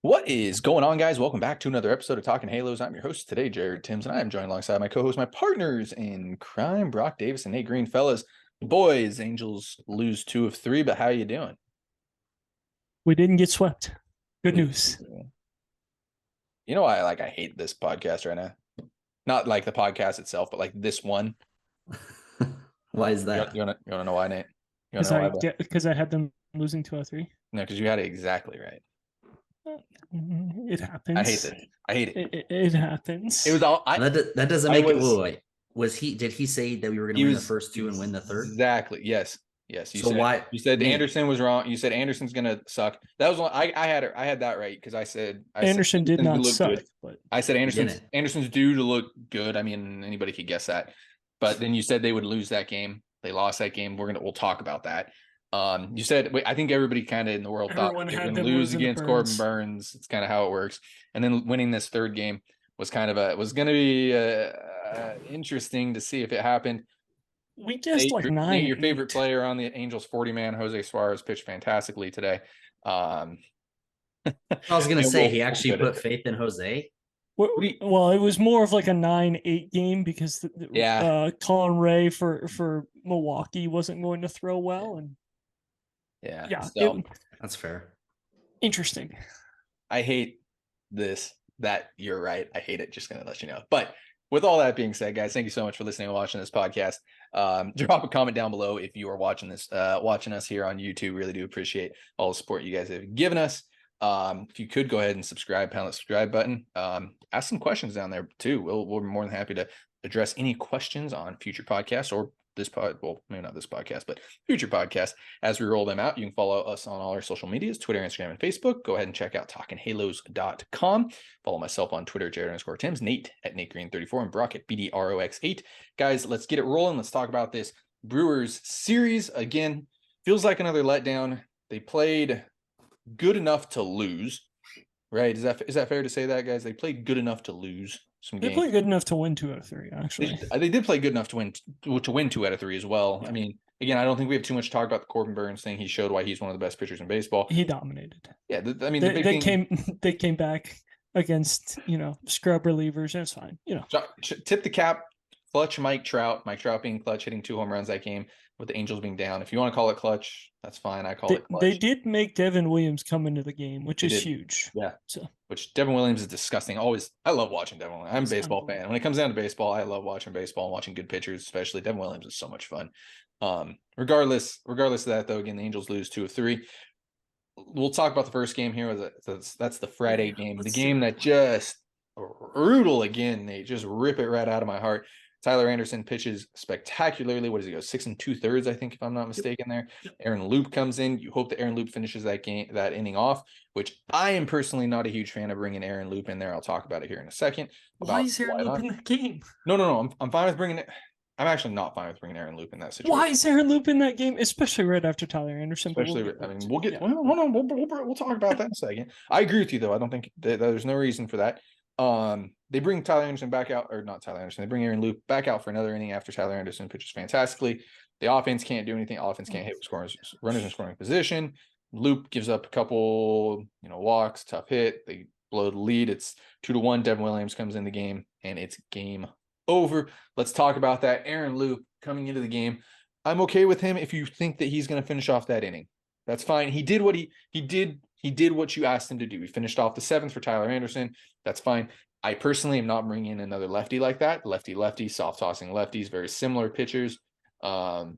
What is going on, guys? Welcome back to another episode of Talking Halos. I'm your host today, Jared Timms, and I am joined alongside my co-host, my partners in crime, Brock Davis and Nate Green. Fellas, boys, Angels lose 2 of 3, but how you doing? We didn't get swept. Good news. You know why I hate this podcast right now? Not like the podcast itself, but like this one. Why is You, that? you wanna know why, Nate? You wanna Because know I why? because I had them losing 2-3. No, because you had it exactly right. It happens. I hate this. I hate it. It happens. It was all That doesn't I make it. was Wait. Did he say that we were going to he win the was first two and win the third? exactly. Yes. Yes. So why? You said Nate, Anderson was wrong. You said Anderson's gonna suck. That was one I had that right because I said Anderson did Anderson's not look suck, good. but I said didn't. Anderson's due to look good. I mean, anybody could guess that. But then you said they would lose that game. They lost that game. We'll talk about that. You said I think everybody kind of in the world thought everyone they were had going to them lose losing to against Corbin Burns. Burns. It's kind of how it works. And then winning this third game was going to be interesting to see if it happened. We just like Nate, your 9-8. favorite player on the Angels 40-man, Jose Suarez, pitched fantastically today. I was going to say he actually we'll put faith in Jose. Well, it was more of like a 9-8 game because Colin Ray for Milwaukee wasn't going to throw well, and so that's fair. Interesting. I hate this. That you're right. I hate it. Just gonna let you know. But with all that being said, guys, thank you so much for listening and watching this podcast. Drop a comment down below if you are watching us here on YouTube. Really do appreciate all the support you guys have given us. If you could go ahead and subscribe, pound the subscribe button. Ask some questions down there too. We're more than happy to address any questions on future podcasts or this well, maybe not this podcast, but future podcasts as we roll them out. You can follow us on all our social medias, Twitter, Instagram, and Facebook. Go ahead and check out talkinghalos.com. Follow myself on Twitter, Jared_Tims, Nate at NateGreen34, and Brock at BDROX8. Guys, let's get it rolling. Let's talk about this Brewers series. Again, feels like another letdown. They played good enough to lose, right? Is that fair to say that, guys? They played good enough to lose some games. They played good enough to win 2 out of 3, actually. They did play good enough to win 2 out of 3 as well. Yeah. I mean, again, I don't think we have too much to talk about the Corbin Burns thing. He showed why he's one of the best pitchers in baseball. He dominated. Yeah, I mean, they came back against scrub relievers, and it's fine. Tip the cap. Clutch Mike Trout being clutch, hitting 2 home runs that game with the Angels being down. If you want to call it clutch, that's fine. I call it clutch. They did make Devin Williams come into the game, which is huge. Yeah. Which Devin Williams is disgusting. I love watching Devin Williams. I'm a baseball fan. When it comes down to baseball, I love watching baseball and watching good pitchers, especially Devin Williams is so much fun. Regardless of that, though, again, the Angels lose 2 of 3. We'll talk about the first game here. That's the Friday game. The game that just brutal again. They just rip it right out of my heart. Tyler Anderson pitches spectacularly. What does he go? 6 2/3, I think, if I'm not mistaken there. Aaron Loop comes in. You hope that Aaron Loop finishes that inning off, which I am personally not a huge fan of bringing Aaron Loop in there. I'll talk about it here in a second. Why is Aaron Loop in that game? No. I'm fine with bringing it. I'm actually not fine with bringing Aaron Loop in that situation. Why is Aaron Loop in that game, especially right after Tyler Anderson? We'll get. Hold on. We'll talk about that in a second. I agree with you, though. I don't think there's no reason for that. They bring Tyler Anderson back out, or not Tyler Anderson. They bring Aaron Loop back out for another inning after Tyler Anderson pitches fantastically. The offense can't do anything. Offense can't hit runners in scoring position. Loop gives up a couple, walks, tough hit. They blow the lead. It's 2-1. Devin Williams comes in the game, and it's game over. Let's talk about that. Aaron Loop coming into the game. I'm okay with him if you think that he's going to finish off that inning. That's fine. He did what he did. He did what you asked him to do. He finished off the 7th for Tyler Anderson. That's fine. I personally am not bringing in another lefty like that. Lefty, soft tossing lefties, very similar pitchers. I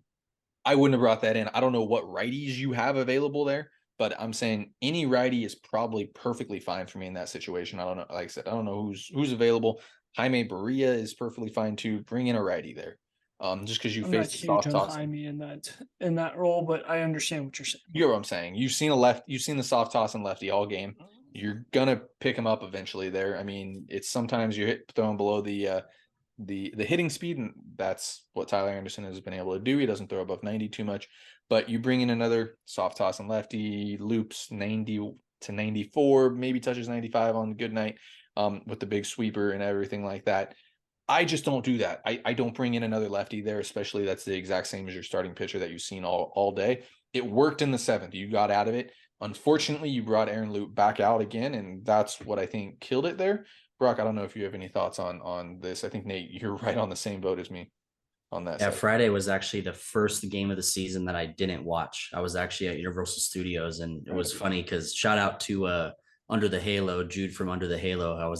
wouldn't have brought that in. I don't know what righties you have available there, but I'm saying any righty is probably perfectly fine for me in that situation. I don't know. Like I said, I don't know who's available. Jaime Barria is perfectly fine too. Bring in a righty there. Just because you face the soft toss in that role, but I understand what you're saying. You know what I'm saying. You've seen the soft toss and lefty all game. You're gonna pick him up eventually there. I mean, it's sometimes you throw him below the hitting speed, and that's what Tyler Anderson has been able to do. He doesn't throw above 90 too much, but you bring in another soft toss and lefty, loops 90 to 94, maybe touches 95 on a good night, with the big sweeper and everything like that. I just don't do that. I don't bring in another lefty there, especially that's the exact same as your starting pitcher that you've seen all day. It worked in the 7th. You got out of it. Unfortunately, you brought Aaron Loup back out again, and that's what I think killed it there. Brock, I don't know if you have any thoughts on this. I think, Nate, you're right on the same boat as me on that Yeah, side. Friday was actually the first game of the season that I didn't watch. I was actually at Universal Studios, and it was funny because shout out to Under the Halo, Jude from Under the Halo.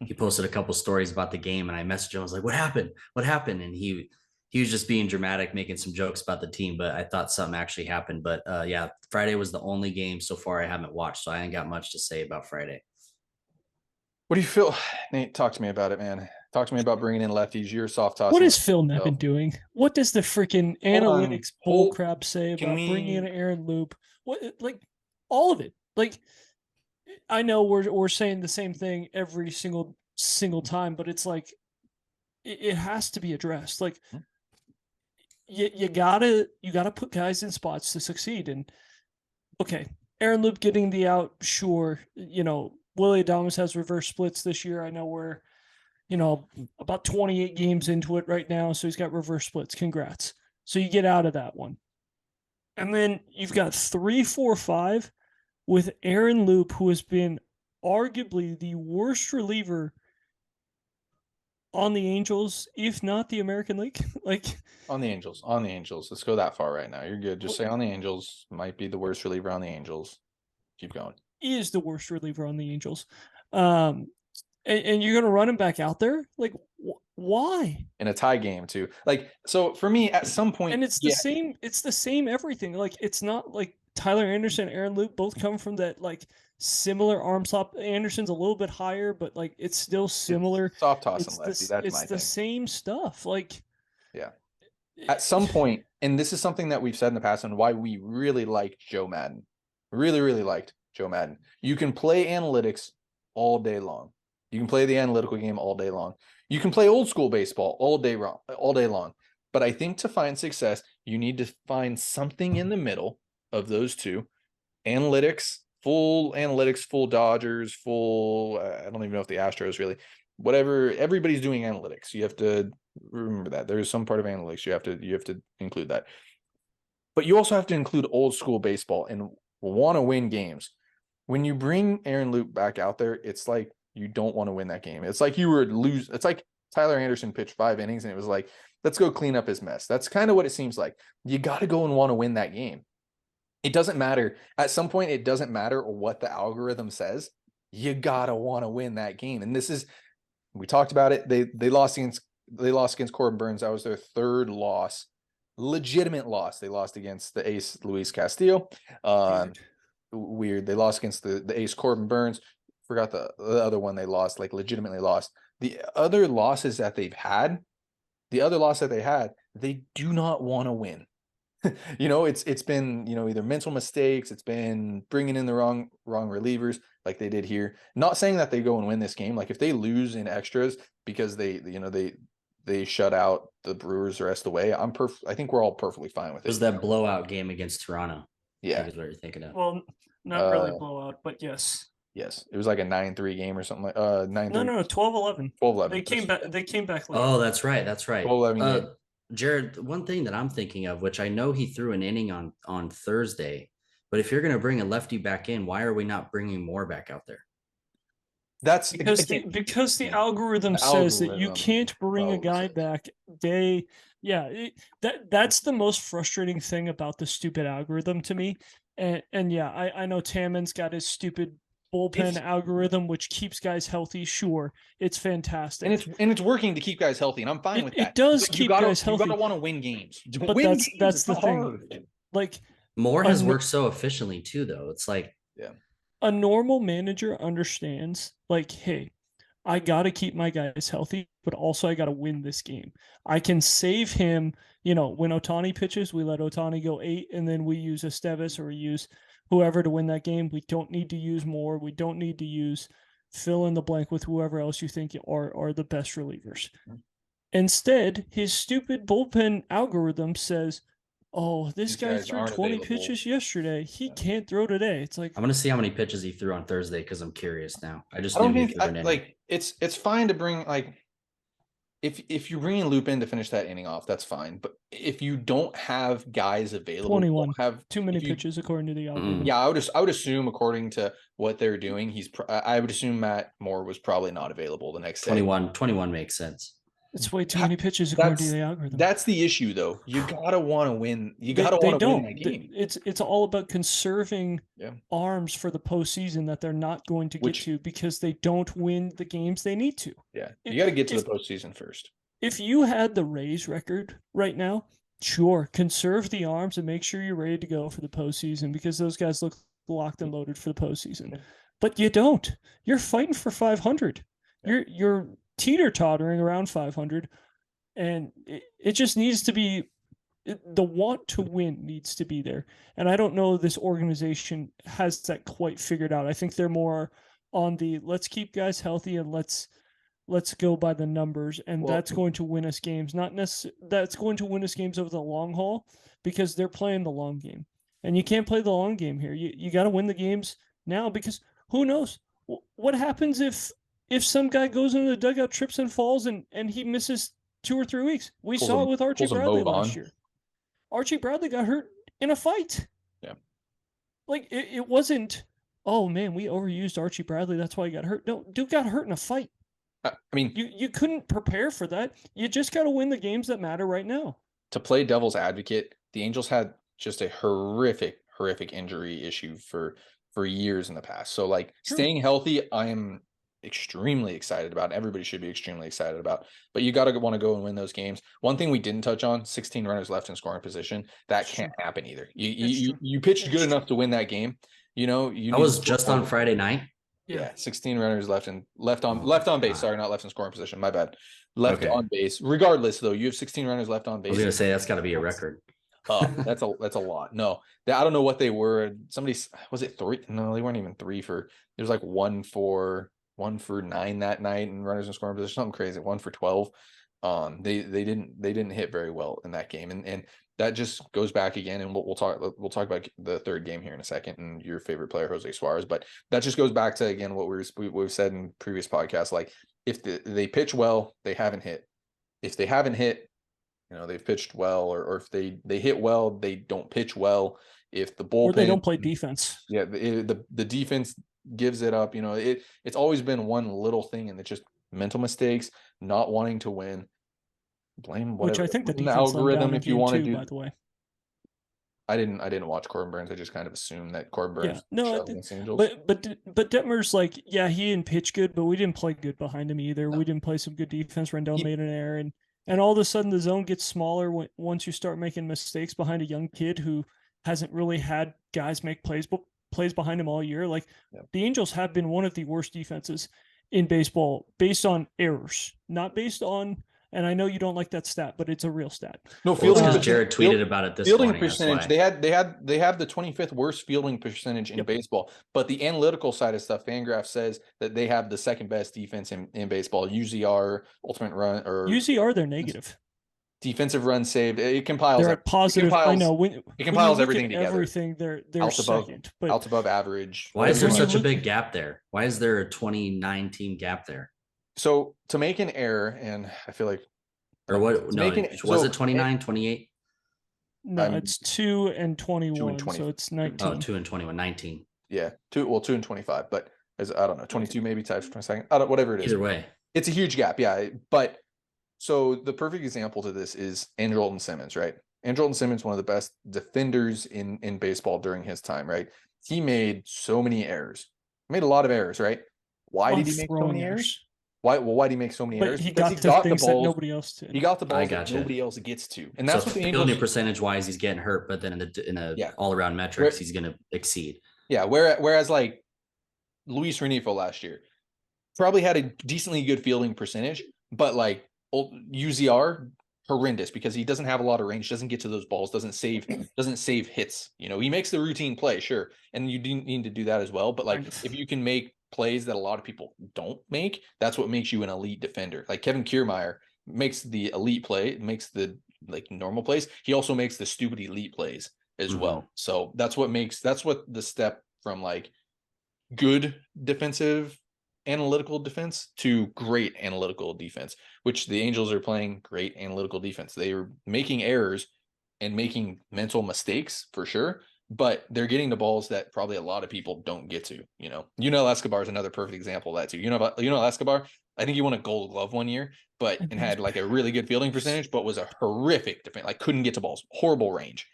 He posted a couple stories about the game, and I messaged him. I was like, "What happened? What happened?" And he was just being dramatic, making some jokes about the team, but I thought something actually happened. But yeah, Friday was the only game so far I haven't watched, so I ain't got much to say about Friday. What do you feel, Nate? Talk to me about it, man. Talk to me about bringing in lefties. You're soft tossing. What is Phil Nevin doing? What does the freaking analytics bullcrap say about bringing in Aaron Loup? What, like, all of it? Like, I know we're saying the same thing every single time, but it's like it has to be addressed. Like, you gotta put guys in spots to succeed. And okay, Aaron Loup getting the out, sure. You know, Willie Adames has reverse splits this year. I know we're, about 28 games into it right now, so he's got reverse splits. Congrats. So you get out of that one. And then you've got 3, 4, 5 with Aaron Loup, who has been arguably the worst reliever on the Angels, if not the American League. Like, on the Angels. Let's go that far right now. You're good. Just say on the Angels. Might be the worst reliever on the Angels. Keep going. He is the worst reliever on the Angels. And you're going to run him back out there? Like, why? In a tie game too. Like, so for me, at some point, and it's the same. It's the same everything. Like, it's not like Tyler Anderson, Aaron Loup both come from that like similar arm slot. Anderson's a little bit higher, but like it's still similar. It's soft tossing lefty. That's my thing. It's the same stuff. Like, yeah. At some point, and this is something that we've said in the past, and why we really liked Joe Madden. Really, really liked Joe Madden. You can play analytics all day long. You can play the analytical game all day long. You can play old school baseball all day long. But I think to find success, you need to find something in the middle of those two. Analytics, full Dodgers, full, I don't even know if the Astros really, whatever, everybody's doing analytics. You have to remember that. There's some part of analytics. You have to include that. But you also have to include old school baseball and want to win games. When you bring Aaron Loup back out there, it's like you don't want to win that game. It's like you were lose. It's like Tyler Anderson pitched 5 innings and it was like, let's go clean up his mess. That's kind of what it seems like. You got to go and want to win that game. It doesn't matter. At some point, it doesn't matter what the algorithm says. You got to want to win that game. And this is, we talked about it. They lost against Corbin Burns. That was their 3rd loss. Legitimate loss. They lost against the ace Luis Castillo. Weird. They lost against the ace Corbin Burns. Forgot the other one they lost, like legitimately lost. The other losses that they had, they do not want to win. It's been, either mental mistakes, it's been bringing in the wrong relievers like they did here. Not saying that they go and win this game. Like if they lose in extras because they shut out the Brewers the rest of the way, I think we're all perfectly fine with it. It was that blowout game against Toronto. Yeah. Is what you're thinking of. Well, not really blowout, but yes. Yes. It was like a 9-3 game or something like 9-3. No, 12-11. 12-11. They came back late. Oh, that's right. 12-11 Jared, one thing that I'm thinking of, which I know he threw an inning on Thursday, but if you're going to bring a lefty back in, why are we not bringing more back out there? That's because the algorithm says that you can't bring a guy back that's the most frustrating thing about the stupid algorithm to me. And yeah, I know Taman's got his stupid bullpen algorithm, which keeps guys healthy. Sure, it's fantastic, and it's working to keep guys healthy, and I'm fine with that. It does keep guys healthy. You gotta want to win games. But that's the thing. Like, Moore has worked so efficiently too, though. It's like, yeah, a normal manager understands, like, hey, I gotta keep my guys healthy, but also I gotta win this game. I can save him. When Ohtani pitches, we let Ohtani go 8, and then we use Estevez or we use whoever to win that game. We don't need to use Moore. We don't need to use fill in the blank with whoever else you think are the best relievers. Instead, his stupid bullpen algorithm says, oh, this guy threw 20 pitches yesterday. He can't throw today. It's like, I'm going to see how many pitches he threw on Thursday because I'm curious now. I don't think it's fine to bring, like, if you're bringing Loop in to finish that inning off, that's fine. But if you don't have guys available, 21 have too many pitches according to the algorithm. Yeah, I would assume according to what they're doing, I would assume Matt Moore was probably not available the next day. 21 makes sense. It's way too many pitches according to the algorithm. That's the issue, though. You gotta want to win. You gotta want to win that game. It's all about conserving arms for the postseason that they're not going to get to because they don't win the games they need to. Yeah, you got to get to the postseason first. If you had the Rays record right now, sure, conserve the arms and make sure you're ready to go for the postseason because those guys look locked and loaded for the postseason. But you don't. You're fighting for 500. You're teeter-tottering around 500, and it just needs to be the want to win needs to be there. And I don't know this organization has that quite figured out. I think they're more on the let's keep guys healthy and let's go by the numbers, and that's going to win us games. Not necessarily that's going to win us games over the long haul because they're playing the long game, and you can't play the long game here. You got to win the games now because who knows what happens if some guy goes into the dugout, trips and falls, and he misses 2 or 3 weeks. We saw it with Archie Bradley last year. Archie Bradley got hurt in a fight. Yeah. Like, it wasn't, oh, man, we overused Archie Bradley. That's why he got hurt. No, dude got hurt in a fight. I mean, you couldn't prepare for that. You just got to win the games that matter right now. To play devil's advocate, the Angels had just a horrific injury issue for years in the past. So, like, staying healthy, I am extremely excited about. Everybody should be extremely excited about. But you got to want to go and win those games. One thing we didn't touch on: 16 runners left in scoring position. That can't happen either. You pitched good enough to win that game. You know, I was just on Friday night. Yeah, 16 runners left on base. Sorry, not left in scoring position. My bad. Left on base. Regardless, though, you have 16 runners left on base. I was gonna say that's got to be a record. That's a lot. No, I don't know what they were. Somebody was it 3? No, they weren't even 3 for. There's like 1 for 9 that night, and runners in scoring position, something crazy. 1 for 12. They didn't hit very well in that game, and that just goes back again, and we'll talk about the third game here in a second, and your favorite player, Jose Suarez. But that just goes back to again what we've said in previous podcasts. Like, if they pitch well, they haven't hit. If they haven't hit, you know, they've pitched well, or if they hit well, they don't pitch well. If the bullpen, or they don't play defense, the defense gives it up. You know, it's always been one little thing, and it's just mental mistakes, not wanting to win. Blame whatever. Which I think the algorithm, if you want to do. By the way, I didn't watch Corbin Burns. I just kind of assumed that Corbin Burns. But Detmer's like, yeah, he didn't pitch good, but we didn't play good behind him either. No. We didn't play some good defense. Rendell made an error, and all of a sudden the zone gets smaller once you start making mistakes behind a young kid who hasn't really had guys make plays behind him all year. Like, the Angels have been one of the worst defenses in baseball based on errors, not based on. And I know you don't like that stat, but it's a real stat. No, fielding because Jared tweeted about it this fielding morning. Percentage. They have the 25th worst fielding percentage in baseball. But the analytical side of stuff, Fangraph says that they have the second best defense in baseball. UZR, ultimate run, or UZR, they're negative. Defensive run saved. It compiles. They're positive. I know. It compiles everything together. Everything they're second. But out above average. Why is there such a big gap there? Why is there a 29 team gap there? So to make an error, and I feel like, or what? No, was it 29, 28? No, it's 2 and 21. 2 and 20. So it's 19. Oh, 2 and 21, 19. Yeah, 2 and 25, but I don't know, 22 maybe times 22nd. Whatever it is. Either way, it's a huge gap. Yeah, but so the perfect example to this is Andrelton Simmons, right? Andrelton Simmons, one of the best defenders in baseball during his time, right? He made so many errors. He made a lot of errors, right? Why did he make so many errors? Why did he make so many errors? He got the balls that nobody else did. He got the balls that nobody else gets to, and that's what the Angels. Fielding percentage wise, he's getting hurt, but then in a all around metrics, he's going to exceed. Yeah, whereas like Luis Renifo last year probably had a decently good fielding percentage, but like UZR horrendous because he doesn't have a lot of range, doesn't get to those balls, doesn't save hits. You know, he makes the routine play, sure, and you do need to do that as well. But like, if you can make plays that a lot of people don't make, that's what makes you an elite defender. Like Kevin Kiermaier makes the elite play, makes the like normal plays. He also makes the stupid elite plays as well. So that's what the step from like good defensive analytical defense to great analytical defense, which the Angels are playing great analytical defense. They are making errors and making mental mistakes for sure, but they're getting the balls that probably a lot of people don't get to. Escobar is another perfect example of that too. Escobar, I think he won a Gold Glove one year, but and had like a really good fielding percentage, but was a horrific defense. Like couldn't get to balls, horrible range.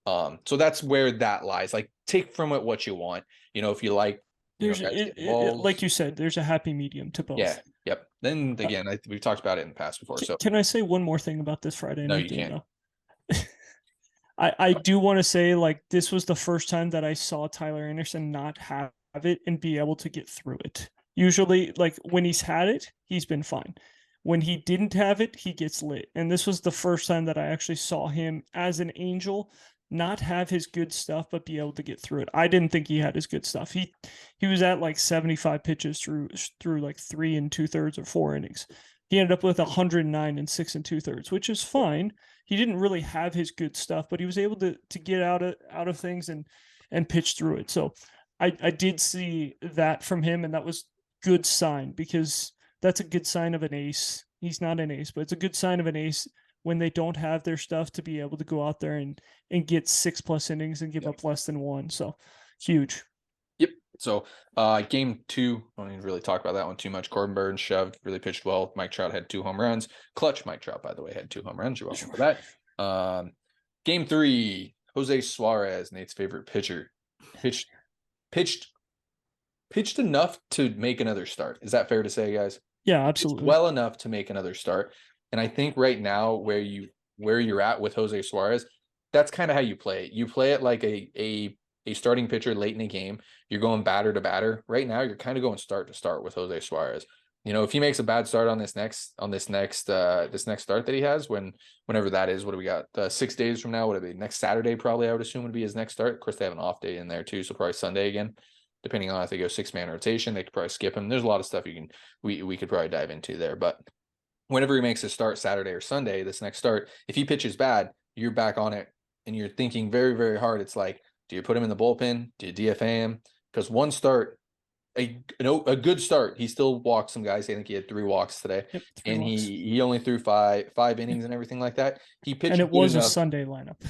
So that's where that lies. Like take from it what you want. If you like, like you said, there's a happy medium to both. Yeah. Yep. Then again, we've talked about it in the past before. So can I say one more thing about this Friday no, night you game? can't. I do want to say, like, this was the first time that I saw Tyler Anderson not have it and be able to get through it. Usually, like, when he's had it, he's been fine. When he didn't have it, he gets lit. And this was the first time that I actually saw him as an Angel not have his good stuff, but be able to get through it. I didn't think he had his good stuff. He was at like 75 pitches through like 3 2/3 or 4 innings. He ended up with 109 and 6 2/3, which is fine. He didn't really have his good stuff, but he was able to get out of things and pitch through it. So I did see that from him, and that was good sign, because that's a good sign of an ace. He's not an ace, but it's a good sign of an ace when they don't have their stuff to be able to go out there and get 6+ innings and give up less than 1. So huge. Yep. So game 2, I don't need to really talk about that one too much. Corbin Burns shoved, really pitched well. Mike Trout had 2 home runs. Clutch Mike Trout, by the way, had 2 home runs. You're welcome for that. Game 3, Jose Suarez, Nate's favorite pitcher, pitched enough to make another start. Is that fair to say, guys? Yeah, absolutely. Well enough to make another start. And I think right now where you're at with Jose Suarez, that's kind of how you play it. You play it like a starting pitcher late in a game. You're going batter to batter. Right now, you're kind of going start to start with Jose Suarez. If he makes a bad start on this next start that he has, whenever that is, what do we got? 6 days from now, would it be next Saturday? Probably, I would assume would be his next start. Of course, they have an off day in there too, so probably Sunday again. Depending on if they go 6-man rotation, they could probably skip him. There's a lot of stuff we could probably dive into there, but whenever he makes a start Saturday or Sunday, this next start, if he pitches bad, you're back on it and you're thinking very, very hard. It's like, do you put him in the bullpen? Do you DFA him? Because one start, a good start, he still walked some guys. I think he had 3 walks today, and he only threw five innings and everything like that. He pitched, and it was a Sunday lineup.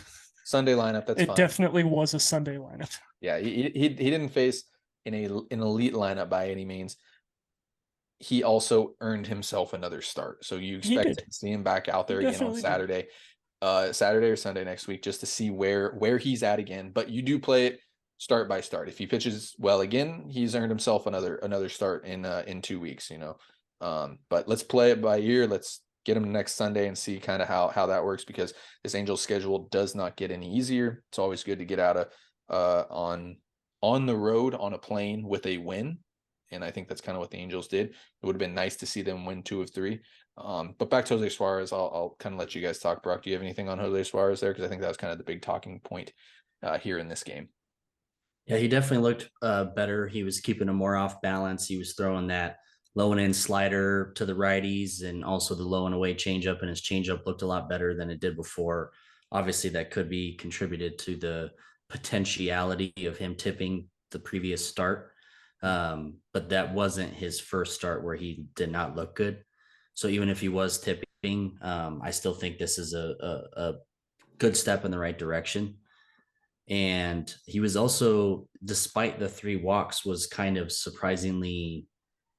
Sunday lineup. That's fine. It definitely was a Sunday lineup. Yeah, he didn't face an elite lineup by any means. He also earned himself another start. So you expect to see him back out there again on Saturday, Saturday or Sunday next week, just to see where he's at again. But you do play it start by start. If he pitches well again, he's earned himself another start in 2 weeks, But let's play it by ear. Let's get him next Sunday and see kind of how that works, because this Angels schedule does not get any easier. It's always good to get out of on the road on a plane with a win. And I think that's kind of what the Angels did. It would have been nice to see them win 2 of 3. But back to Jose Suarez, I'll kind of let you guys talk. Brock, do you have anything on Jose Suarez there? Because I think that was kind of the big talking point here in this game. Yeah, he definitely looked better. He was keeping him more off balance. He was throwing that low and in slider to the righties, and also the low and away changeup, and his changeup looked a lot better than it did before. Obviously, that could be contributed to the potentiality of him tipping the previous start. But that wasn't his first start where he did not look good. So even if he was tipping, I still think this is a good step in the right direction. And he was also, despite the 3 walks, was kind of surprisingly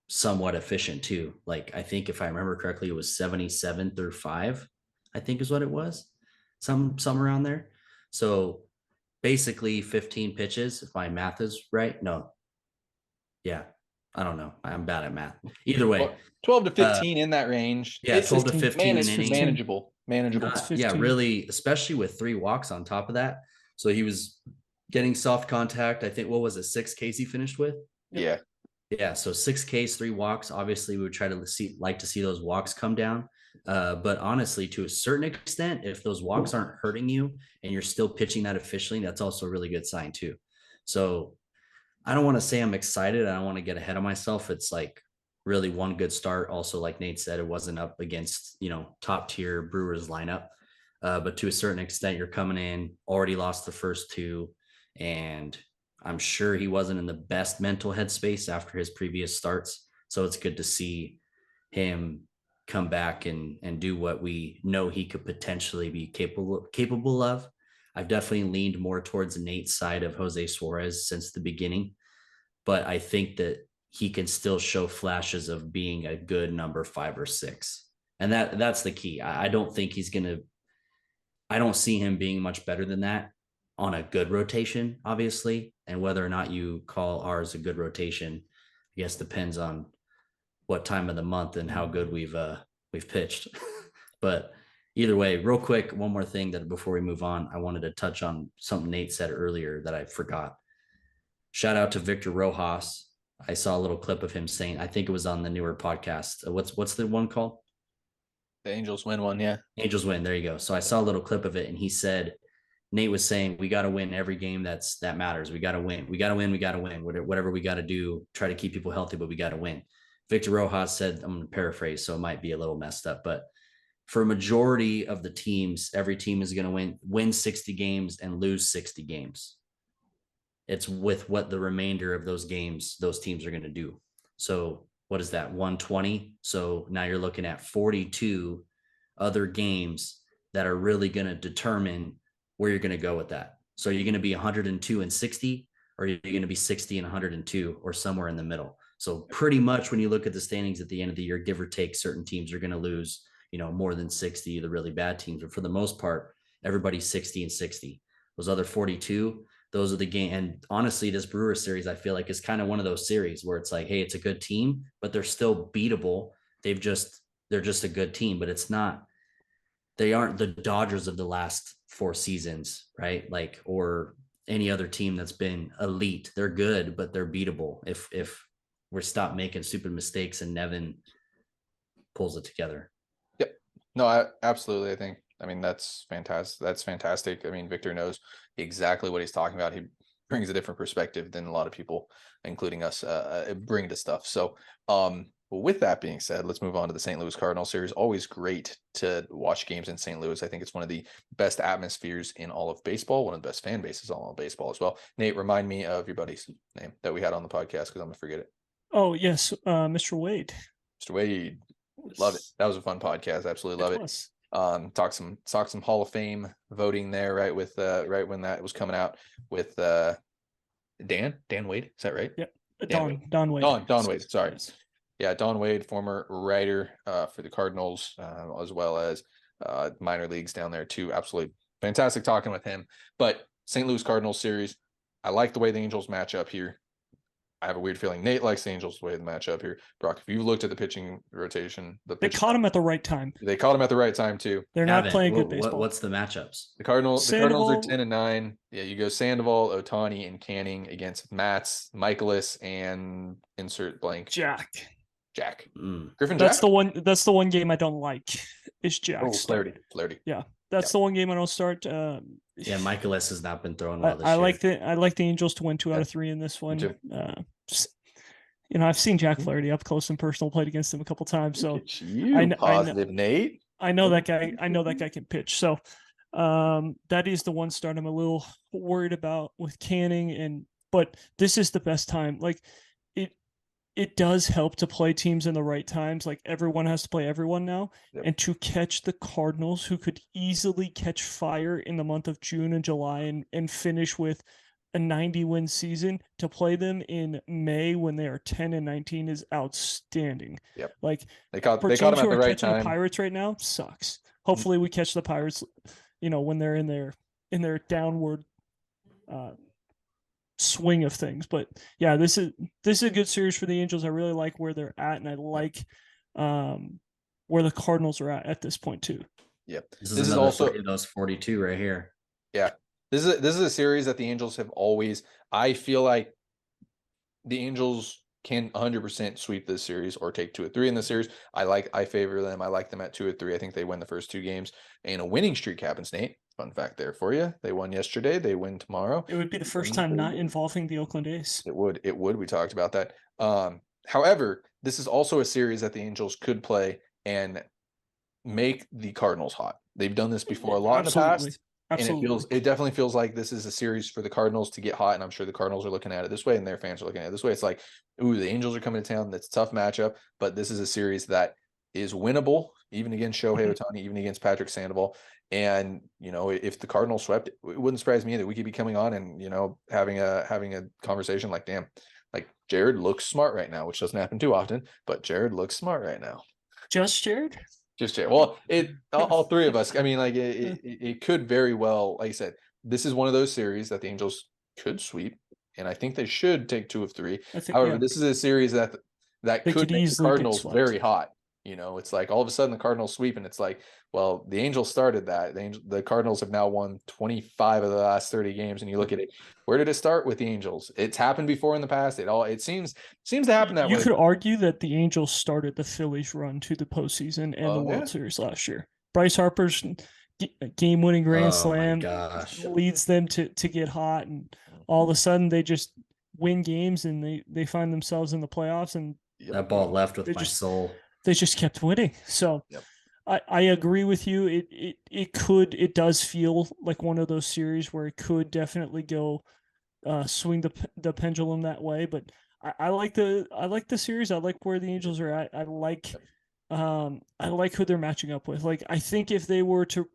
somewhat efficient too. Like, I think if I remember correctly, it was 77 through 5, I think is what it was. Some around there. So basically 15 pitches, if my math is right. No. Yeah. I don't know. I'm bad at math. Either way. 12 to 15 in that range. Yeah, 12 to 15 innings. Manageable. Yeah, really, especially with 3 walks on top of that. So he was getting soft contact. I think, what was it, 6 Ks he finished with? Yeah. Yeah, so 6 Ks, 3 walks. Obviously, we would try to like to see those walks come down. But honestly, to a certain extent, if those walks aren't hurting you and you're still pitching that efficiently, that's also a really good sign too. So I don't want to say I'm excited. I don't want to get ahead of myself. It's like really one good start. Also, like Nate said, it wasn't up against, top tier Brewers lineup. But to a certain extent, you're coming in, already lost the first 2, and I'm sure he wasn't in the best mental headspace after his previous starts. So it's good to see him come back and do what we know he could potentially be capable of. I've definitely leaned more towards Nate's side of Jose Suarez since the beginning, but I think that he can still show flashes of being a good number 5 or 6. And that's the key. I don't think he's going to, I don't see him being much better than that on a good rotation, obviously. And whether or not you call ours a good rotation, I guess depends on what time of the month and how good we've pitched. But either way, real quick, one more thing that before we move on, I wanted to touch on something Nate said earlier that I forgot. Shout out to Victor Rojas. I saw a little clip of him saying, I think it was on the newer podcast. What's the one called? The Angels win one, yeah. Angels win. There you go. So I saw a little clip of it, and he said, Nate was saying, we got to win every game that matters. We got to win. We got to win. We got to win. Whatever we got to do, try to keep people healthy, but we got to win. Victor Rojas said, I'm going to paraphrase, so it might be a little messed up, but for a majority of the teams, every team is going to win 60 games and lose 60 games. It's with what the remainder of those games, those teams are going to do. So what is that? 120. So now you're looking at 42 other games that are really going to determine where you're going to go with that. So you're going to be 102 and 60, or you're going to be 60 and 102, or somewhere in the middle. So pretty much when you look at the standings at the end of the year, give or take, certain teams are going to lose, more than 60, the really bad teams. But for the most part, everybody's 60 and 60. Those other 42, those are the game. And honestly, this Brewers series, I feel like is kind of one of those series where it's like, hey, it's a good team, but they're still beatable. They're just a good team, but they aren't the Dodgers of the last 4 seasons, right? Like, or any other team that's been elite. They're good, but they're beatable. If we stop making stupid mistakes and Nevin pulls it together. Yep. No, absolutely. I mean, that's fantastic. That's fantastic. I mean, Victor knows exactly what he's talking about. He brings a different perspective than a lot of people, including us, bring to stuff. So, with that being said, let's move on to the St. Louis Cardinals series. Always great to watch games in St. Louis. I think it's one of the best atmospheres in all of baseball, one of the best fan bases in all of baseball as well. Nate, remind me of your buddy's name that we had on the podcast because I'm going to forget it. Oh, yes, Mr. Wade. Mr. Wade. Love it. That was a fun podcast. Absolutely love it. Talk some Hall of Fame voting there, right? With right when that was coming out with Dan Wade. Is that right? Yeah. Don Wade. Don Wade. Sorry. Yes. Yeah, Don Wade, former writer for the Cardinals, as well as minor leagues down there too. Absolutely fantastic talking with him. But St. Louis Cardinals series, I like the way the Angels match up here. I have a weird feeling Nate likes the Angels the way the matchup here. Brock, if you looked at the pitching rotation, they caught him at the right time. They caught him at the right time too. They're not playing good baseball. What's the matchups? The Cardinals are 10-9. Yeah, you go Sandoval, Ohtani, and Canning against Matz, Michaelis, and insert blank. Jack. Griffin That's Jack? That's the one game I don't like. Is Jack. Oh, Flaherty. Yeah. That's the one game I don't start. Yeah, Michaelis has not been throwing well this year. I like the Angels to win 2 out of 3 in this one. I've seen Jack Flaherty up close and personal, played against him a couple times. So positive Nate. I know that guy. I know that guy can pitch. So that is the one start I'm a little worried about with Canning. But this is the best time. Like it does help to play teams in the right times. Like everyone has to play everyone now. Yep. And to catch the Cardinals, who could easily catch fire in the month of June and July and finish with a 90-win season, to play them in May when they are 10-19 is outstanding. Yep. Like they caught them at the right time. The Pirates right now sucks. Hopefully we catch the Pirates, when they're in their downward swing of things. But yeah, this is a good series for the Angels. I really like where they're at, and I like where the Cardinals are at this point too. Yep. This is also those 42 right here. Yeah. This is a series that the Angels have always. I feel like the Angels can 100% sweep this series or take 2 or 3 in the series. I favor them. I like them at 2 or 3. I think they win the first 2 games, and a winning streak happens. Nate, fun fact there for you. They won yesterday. They win tomorrow. It would be the first time not involving the Oakland A's. It would. We talked about that. However, this is also a series that the Angels could play and make the Cardinals hot. They've done this before a lot in the past. Absolutely. And it definitely feels like this is a series for the Cardinals to get hot. And I'm sure the Cardinals are looking at it this way and their fans are looking at it this way. It's like, ooh, the Angels are coming to town. That's a tough matchup, but this is a series that is winnable, even against Shohei Ohtani, even against Patrick Sandoval. And, if the Cardinals swept, it wouldn't surprise me that we could be coming on and, having a conversation like, damn, like Jared looks smart right now, which doesn't happen too often, but Jared looks smart right now. Just Jared? Just Jared. Well, all three of us. I mean, like it could very well, like I said, this is one of those series that the Angels could sweep, and I think they should take 2 of 3. However, this is a series that could make the Cardinals very hot. It's like all of a sudden the Cardinals sweep, and it's like, well, the Angels started that. The Cardinals have now won 25 of the last 30 games, and you look at it. Where did it start with the Angels? It's happened before in the past. It seems to happen that way. You could argue that the Angels started the Phillies run to the postseason and the World Series last year. Bryce Harper's game-winning grand slam leads them to get hot, and all of a sudden they just win games and they find themselves in the playoffs, and that ball left with my soul. They just kept winning. So I agree with you. It does feel like one of those series where it could definitely go swing the pendulum that way. But I like the series. I like where the Angels are at. I like who they're matching up with. Like, I think if they were to,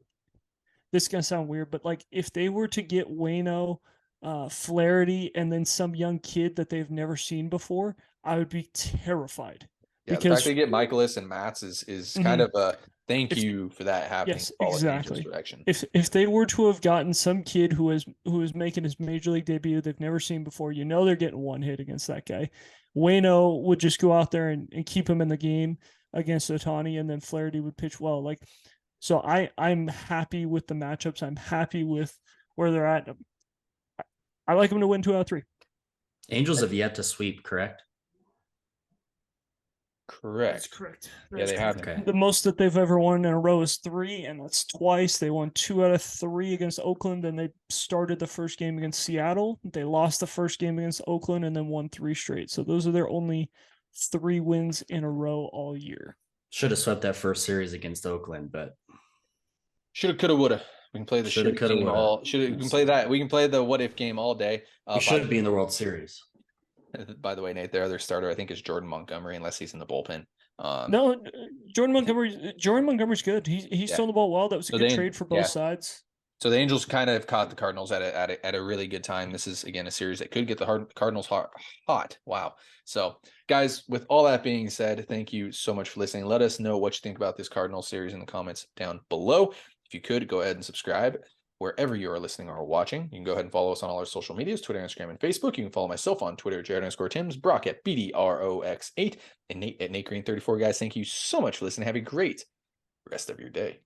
this is gonna sound weird, but like if they were to get Waino, Flaherty, and then some young kid that they've never seen before, I would be terrified. Yeah, because the fact they get Michaelis and Mats is kind of a thank you for that happening. Yes, exactly. If they were to have gotten some kid who is making his major league debut they've never seen before, they're getting one hit against that guy. Waino would just go out there and keep him in the game against Ohtani, and then Flaherty would pitch well. Like, so I'm happy with the matchups. I'm happy with where they're at. I like them to win 2 out of 3. Angels have yet to sweep, correct? Correct. That's correct. They have. Okay. The most that they've ever won in a row is 3, and that's twice. They won 2 out of 3 against Oakland, and they started the first game against Seattle. They lost the first game against Oakland, and then won 3 straight. So those are their only 3 wins in a row all year. Should have swept that first series against Oakland, but shoulda, coulda, woulda. We can play the shoulda, coulda, game all. We can play that. We can play the what if game all day. We should be in the World Series. By the way, Nate, their other starter, I think, is Jordan Montgomery, unless he's in the bullpen. No, Jordan Montgomery's good. He's thrown the ball well. That was a good trade for both sides. So the Angels kind of caught the Cardinals at a really good time. This is, again, a series that could get the Cardinals hot. Wow. So, guys, with all that being said, thank you so much for listening. Let us know what you think about this Cardinals series in the comments down below. If you could, go ahead and subscribe wherever you are listening or watching. You can go ahead and follow us on all our social medias, Twitter, Instagram, and Facebook. You can follow myself on Twitter, Jared_Tims, Brock at BDROX8, and Nate at NateGreen34. Guys, thank you so much for listening. Have a great rest of your day.